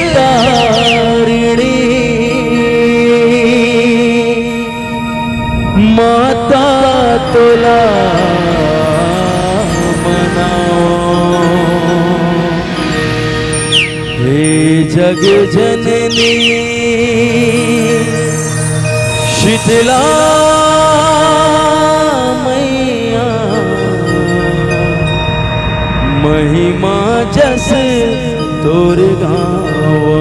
जगतारिणी माता तोला मनाओ, हे जग जननी शीतला मैया, महिमा जस तोर गावो।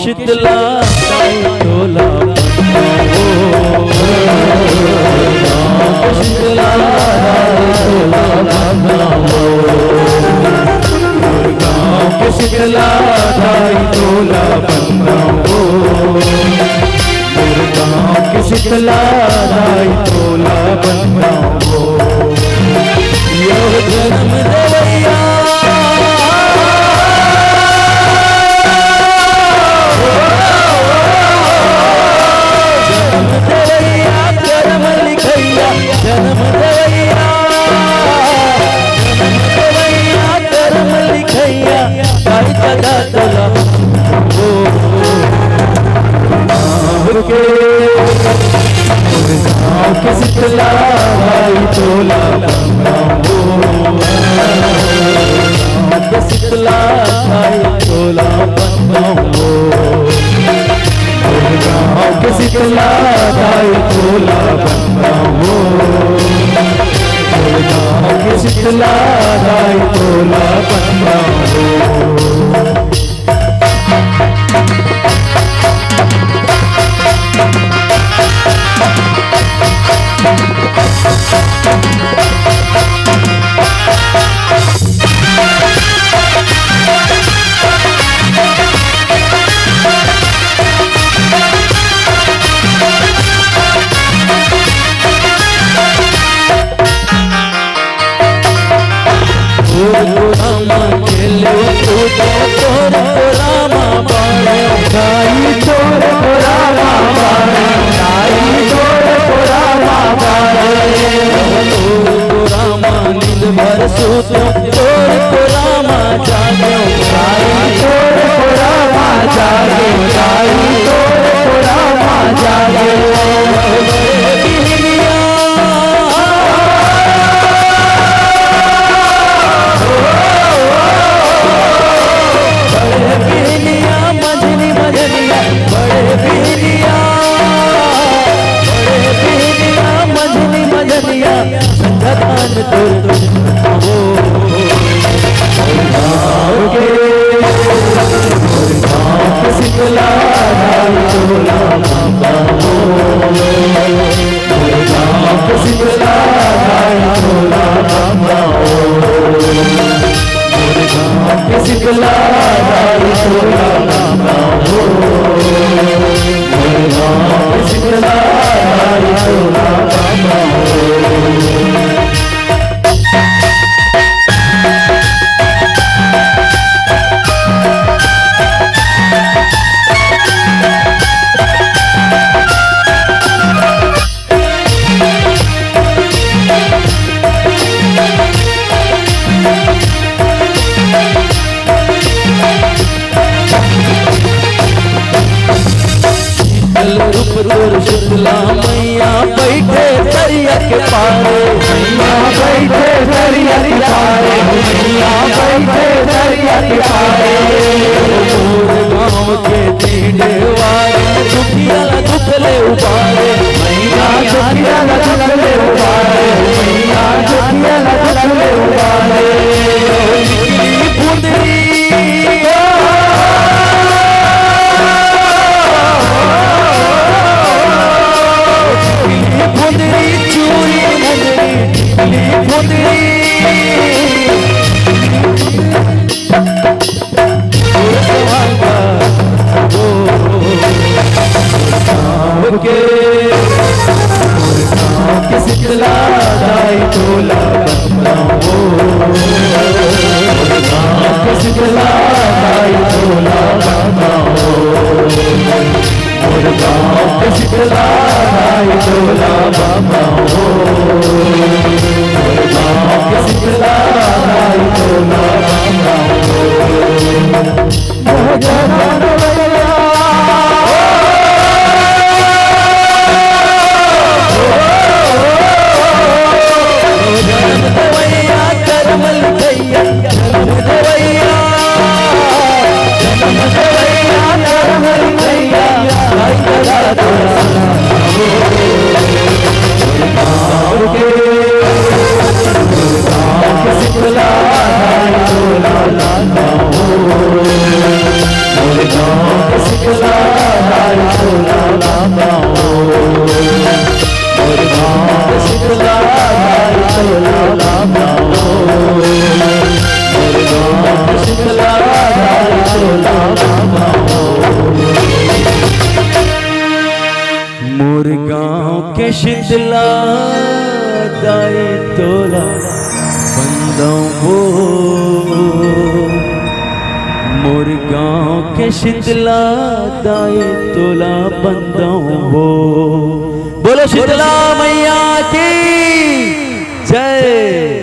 शीतला तोला शीतला गाँव के शीतला तोला बनाओ, गाँव के शीतला तोला बनाओ। यो जन्म देवैया जन्म देवैया कर्म लिखैया गाई जगा तोला ओ गाँव के शीतला तोला बनाओ, गाँव के शीतला तोला बनाओ, गाँव के शीतला तोला बनाओ, गाँव के शीतला तोला बनाओ। शीतला मैया बैठे दरिया के पारे, मैया बैठे दरिया के पारे, मैया बैठे दरिया के पारे। गाँव के दीने वाले दुखिया दुखले उबारे, मैया दुखिया दुखले उबारे, मैया दुखिया दुखले उबारे। बुंदरी के शीतला दाई तोला बंदाओ शीतला दाई तोला बंदाओ शीतला दाई तोला बंदाओ शीतला दाई तोला शीतला दाई तोला बंदाओ मोर गाँव के शीतला दाई तोला बंदाओ। बोलो शीतला मैया की जय।